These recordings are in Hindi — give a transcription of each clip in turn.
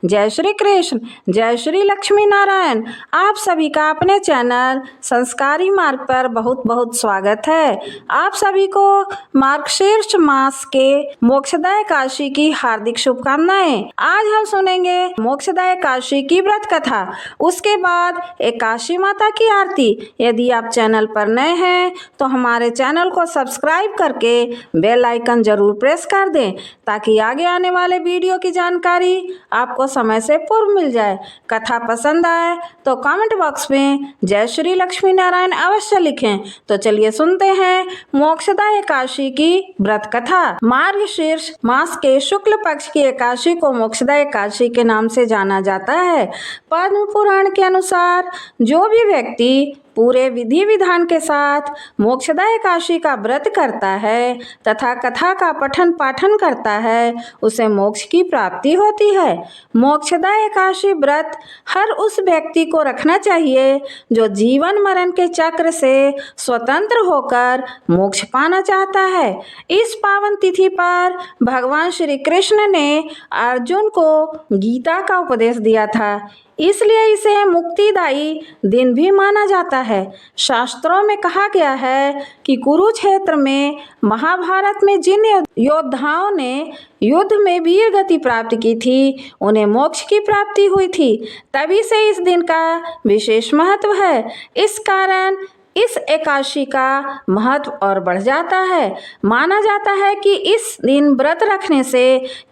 जय श्री कृष्ण, जय श्री लक्ष्मी नारायण। आप सभी का अपने चैनल संस्कारी मार्ग पर बहुत बहुत स्वागत है। आप सभी को मार्गशीर्ष मास के मोक्षदायक एकादशी की हार्दिक शुभकामनाएं। आज हम सुनेंगे मोक्षदायक एकादशी की व्रत कथा, उसके बाद एकादशी माता की आरती। यदि आप चैनल पर नए हैं तो हमारे चैनल को सब्सक्राइब करके बेल आइकन जरूर प्रेस कर दें, ताकि आगे आने वाले वीडियो की जानकारी आपको समय से पूर्व मिल जाए। कथा पसंद आए तो कमेंट बॉक्स में जय श्री लक्ष्मी नारायण अवश्य लिखें। तो चलिए सुनते हैं मोक्षदायक एकादशी की व्रत कथा। मार्गशीर्ष मास के शुक्ल पक्ष की एकादशी को मोक्षदायक एकादशी के नाम से जाना जाता है। पद्म पुराण के अनुसार जो भी व्यक्ति पूरे विधि विधान के साथ मोक्षदायक एकादशी का व्रत करता है तथा कथा का पठन पाठन करता है, उसे मोक्ष की प्राप्ति होती है। मोक्षदायक एकादशी व्रत हर उस व्यक्ति को रखना चाहिए जो जीवन मरण के चक्र से स्वतंत्र होकर मोक्ष पाना चाहता है। इस पावन तिथि पर भगवान श्री कृष्ण ने अर्जुन को गीता का उपदेश दिया था, इसलिए इसे मुक्तिदायी दिन भी माना जाता है। शास्त्रों में कहा गया है कि कुरुक्षेत्र में महाभारत में जिन योद्धाओं ने युद्ध में वीर गति प्राप्त की थी, उन्हें मोक्ष की प्राप्ति हुई थी। तभी से इस दिन का विशेष महत्व है। इस कारण इस एकादशी का महत्व और बढ़ जाता है। माना जाता है कि इस दिन व्रत रखने से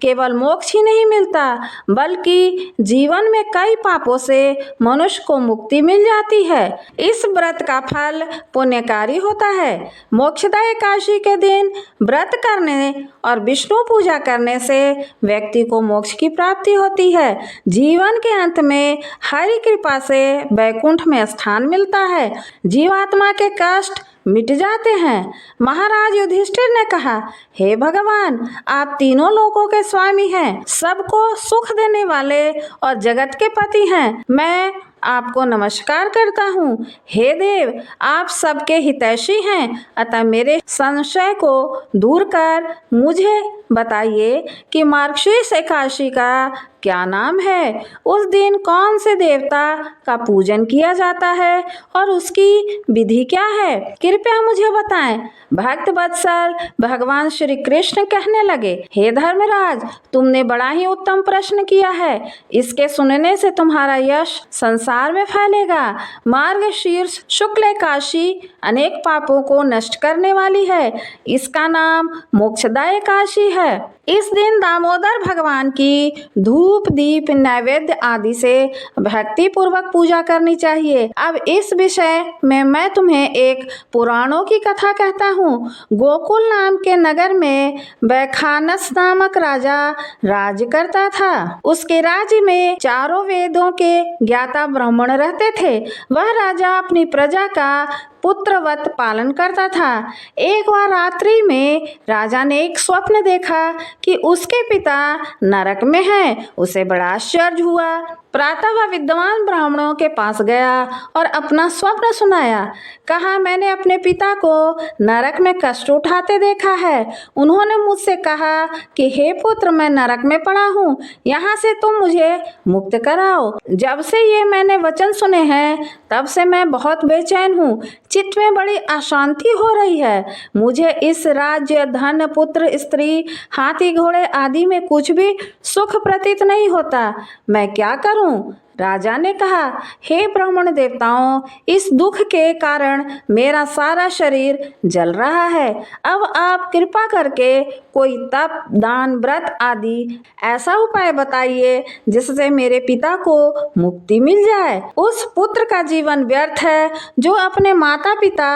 केवल मोक्ष ही नहीं मिलता, बल्कि जीवन में कई पापों से मनुष्य को मुक्ति मिल जाती है। इस व्रत का फल पुण्यकारी होता है। मोक्षदायक एकादशी के दिन व्रत करने और विष्णु पूजा करने से व्यक्ति को मोक्ष की प्राप्ति होती है। जीवन के अंत में हरि कृपा से वैकुंठ में स्थान मिलता है। जीवात्मा के कष्ट मिट जाते हैं। महाराज युधिष्ठिर ने कहा, हे भगवान, आप तीनों लोकों के स्वामी हैं, सबको सुख देने वाले और जगत के पति हैं। मैं आपको नमस्कार करता हूँ। हे देव, आप सबके हितैषी हैं, अतः मेरे संशय को दूर कर मुझे बताइए कि मार्गशीर्ष एकादशी का क्या नाम है। उस दिन कौन से देवता का पूजन किया जाता है और उसकी विधि क्या है, कृपया मुझे बताएं। भक्त वत्सल भगवान श्री कृष्ण कहने लगे, हे धर्मराज, तुमने बड़ा ही उत्तम प्रश्न किया है। इसके सुनने से तुम्हारा यश संसार में फैलेगा। मार्गशीर्ष शुक्ल एकादशी अनेक पापों को नष्ट करने वाली है। इसका नाम मोक्षदायक एकादशी है। इस दिन दामोदर भगवान की धूप दीप नैवेद्य आदि से भक्ति पूर्वक पूजा करनी चाहिए। अब इस विषय में मैं तुम्हें एक पुराणों की कथा कहता हूँ। गोकुल नाम के नगर में वैखानस नामक राजा राज करता था। उसके राज्य में चारों वेदों के ज्ञाता ब्राह्मण रहते थे। वह राजा अपनी प्रजा का पुत्रवत पालन करता था। एक बार रात्रि में राजा ने एक स्वप्न देखा कि उसके पिता नरक में हैं। उसे बड़ा आश्चर्य हुआ। प्रातः वह विद्वान ब्राह्मणों के पास गया और अपना स्वप्न सुनाया। कहा, मैंने अपने पिता को नरक में कष्ट उठाते देखा है। उन्होंने मुझसे कहा कि हे पुत्र, मैं नरक में पड़ा हूँ, यहाँ से तुम मुझे मुक्त कराओ। जब से ये मैंने वचन सुने हैं, तब से मैं बहुत बेचैन हूँ। चित्त में बड़ी अशांति हो रही है। मुझे इस राज्य, धन, पुत्र, स्त्री, हाथी, घोड़े आदि में कुछ भी सुख प्रतीत नहीं होता। मैं क्या करूं? राजा ने कहा, हे ब्राह्मण देवताओं, इस दुख के कारण मेरा सारा शरीर जल रहा है। अब आप कृपा करके कोई तप, दान, व्रत आदि ऐसा उपाय बताइए जिससे मेरे पिता को मुक्ति मिल जाए। उस पुत्र का जीवन व्यर्थ है जो अपने माता पिता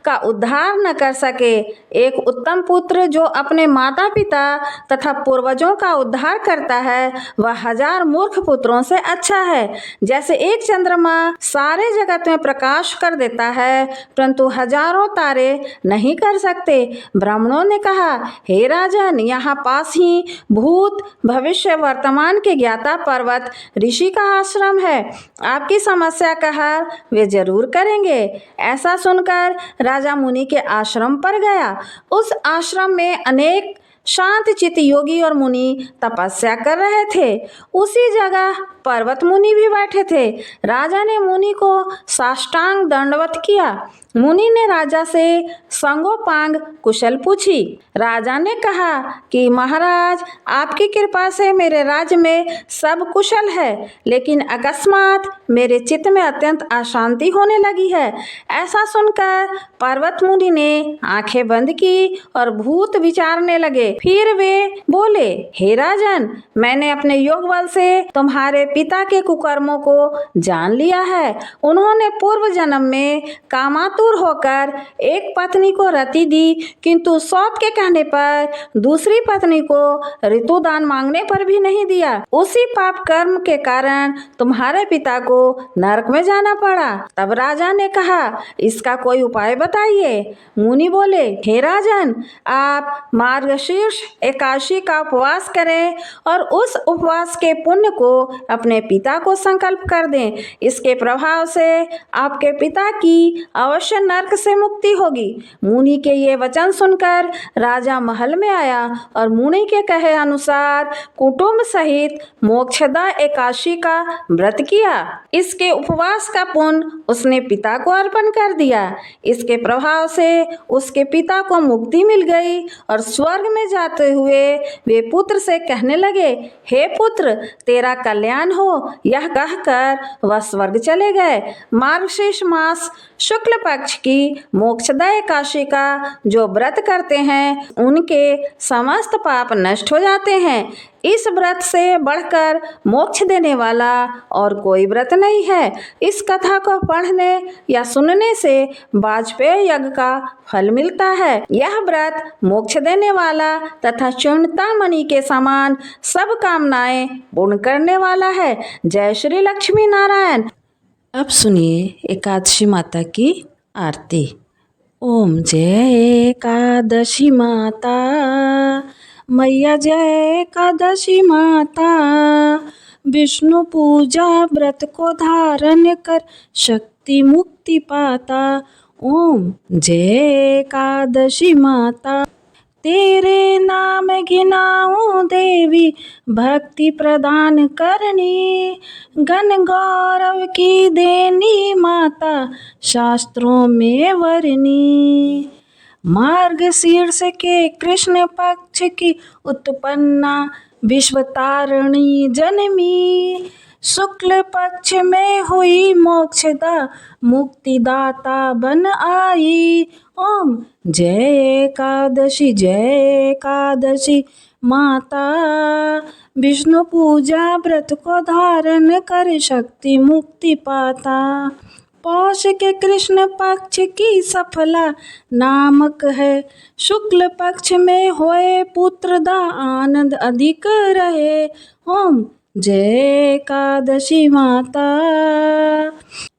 का उद्धार न कर सके। एक उत्तम पुत्र जो अपने माता पिता तथा पूर्वजों का उद्धार करता है, वह 1000 मूर्ख पुत्रों से अच्छा है। जैसे एक चंद्रमा सारे जगत में प्रकाश कर देता है, परंतु हजारों तारे नहीं कर सकते। ब्राह्मणों ने कहा, हे राजन, यहाँ पास ही भूत, भविष्य, वर्तमान के ज्ञाता पर्वत ऋषि का आश्रम है। आपकी समस्या का हल वे जरूर करेंगे। ऐसा सुनकर राजा मुनि के आश्रम पर गया। उस आश्रम में अनेक शांत चित्त योगी और मुनि तपस्या कर रहे थे। उसी जगह पर्वत मुनि भी बैठे थे। राजा ने मुनि को साष्टांग दंडवत किया। मुनि ने राजा से संगोपांग कुशल पूछी। राजा ने कहा कि महाराज, आपकी कृपा से मेरे राज्य में सब कुशल है, लेकिन अकस्मात मेरे चित्त में अत्यंत अशांति होने लगी है। ऐसा सुनकर पर्वत मुनि ने आंखें बंद की और भूत विचारने लगे। फिर वे बोले, हे राजन, मैंने अपने योग बल से तुम्हारे पिता के कुकर्मों को जान लिया है। उन्होंने पूर्व जन्म में कामातुर होकर एक पत्नी को रति दी, किंतु सौत के कहने पर दूसरी पत्नी को ऋतुदान मांगने पर भी नहीं दिया। उसी पाप कर्म के कारण तुम्हारे पिता को नरक में जाना पड़ा। तब राजा ने कहा, इसका कोई उपाय बताइए। मुनि बोले, हे राजन, आप मार्गशीर्ष एकादशी का उपवास करें और उस उपवास के पुण्य को अपने पिता को संकल्प कर दें। इसके प्रभाव से आपके पिता की अवश्य नरक से मुक्ति होगी। मुनि के ये वचन सुनकर राजा महल में आया और मुनि के कहे अनुसार कुटुंब सहित मोक्षदा एकादशी का व्रत किया। इसके उपवास का पुण्य उसने पिता को अर्पण कर दिया। इसके प्रभाव से उसके पिता को मुक्ति मिल गई और स्वर्ग में जाते हुए वे पुत्र से कहने लगे, हे पुत्र, तेरा कल्याण हो। यह कहकर वह स्वर्ग चले गए। मार्गशीर्ष मास शुक्ल पक्ष की मोक्षदा एकादशी का जो व्रत करते हैं, उनके समस्त पाप नष्ट हो जाते हैं। इस व्रत से बढ़कर मोक्ष देने वाला और कोई व्रत नहीं है। इस कथा को पढ़ने या सुनने से वाजपेय यज्ञ का फल मिलता है। यह व्रत मोक्ष देने वाला तथा चिंतामणि के समान सब कामनाएं पूर्ण करने वाला है। जय श्री लक्ष्मी नारायण। अब सुनिए एकादशी माता की आरती। ओम जय एकादशी माता, मैया जय एकादशी माता। विष्णु पूजा व्रत को धारण कर शक्ति मुक्ति पाता। ओम जय एकादशी माता। तेरे नाम गिनाऊं देवी, भक्ति प्रदान करनी। गण गौरव की देनी माता, शास्त्रों में वर्णी। मार्गशीर्ष के कृष्ण पक्ष की उत्पन्ना, विश्वतारिणी जनमी। शुक्ल पक्ष में हुई मोक्षदा, मुक्तिदाता बन आई। ओम जय एकादशी माता। विष्णु पूजा व्रत को धारण कर शक्ति मुक्ति पाता। पौष के कृष्ण पक्ष की सफला नामक है। शुक्ल पक्ष में होए पुत्र दा, आनंद अधिक रहे। ओम जय एकादशी माता।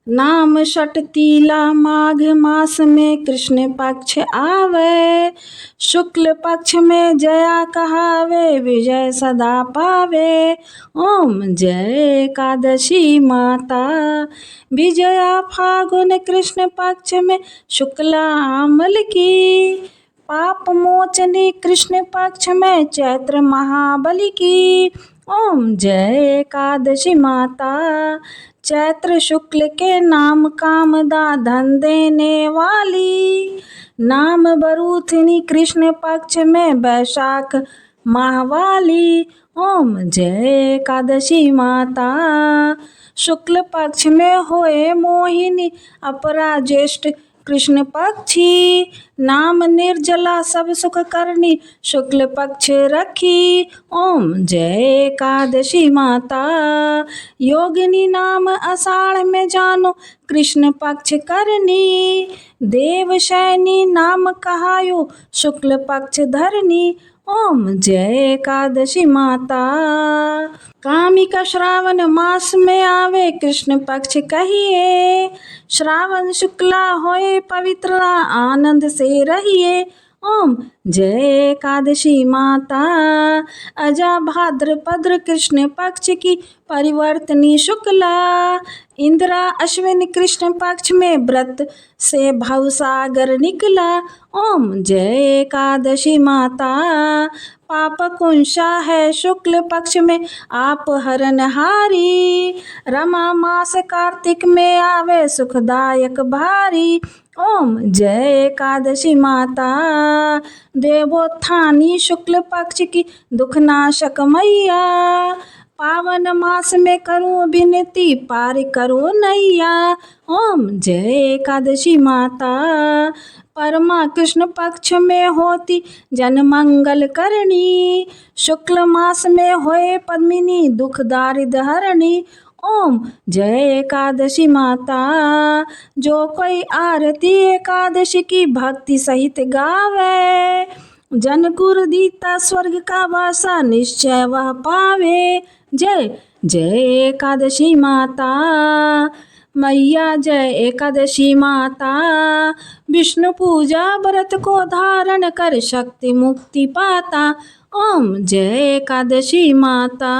नाम षटतीला माघ मास में कृष्ण पक्ष आवे। शुक्ल पक्ष में जया कहावे, विजय सदा पावे। ओम जय एकादशी माता। विजया फागुन कृष्ण पक्ष में शुक्ला अमल की। पाप मोचनी कृष्ण पक्ष में चैत्र महाबली की। ओम जय एकादशी माता। चैत्र शुक्ल के नाम कामदा, धन देने वाली। नाम बरूथनी कृष्ण पक्ष में वैशाख माहवाली। ओम जय एकादशी माता। शुक्ल पक्ष में होए मोहिनी, अपरा ज्येष्ठ कृष्ण पक्षी। नाम निर्जला सब सुख करनी, शुक्ल पक्ष रखी। ओम जय एकादशी माता। योगिनी नाम आषाढ़ में जानो, कृष्ण पक्ष करनी। देवशैनी नाम कहायो, शुक्ल पक्ष धरनी। ओम जय एकादशी माता। कामिका श्रावण मास में आवे, कृष्ण पक्ष कहिए। श्रावण शुक्ला होए पवित्र, आनंद से रहिए। ओम जय एकादशी माता। अजा भाद्रपद्र कृष्ण पक्ष की परिवर्तनी शुक्ला। इंदिरा अश्विन कृष्ण पक्ष में व्रत से भवसागर निकला। ओम जय एकादशी माता। पाप कुंशा है शुक्ल पक्ष में आप हरनहारी। रमा मास कार्तिक में आवे सुखदायक भारी। ओम जय एकादशी माता देवोत्थानी शुक्ल पक्ष की दुखनाशक मैया। पावन मास में करूं विनती पार करो नैया। ओम जय एकादशी माता परमा कृष्ण पक्ष में होती जन मंगल करणी। शुक्ल मास में होए पद्मिनी दुख दारिद हरणी। ओम जय एकादशी माता जो कोई आरती एकादशी की भक्ति सहित गावे। जन गुरु दीता स्वर्ग का वासा निश्चय वह पावे। जय जय एकादशी माता मैया जय एकादशी माता। विष्णु पूजा व्रत को धारण कर शक्ति मुक्ति पाता। ओम जय एकादशी माता।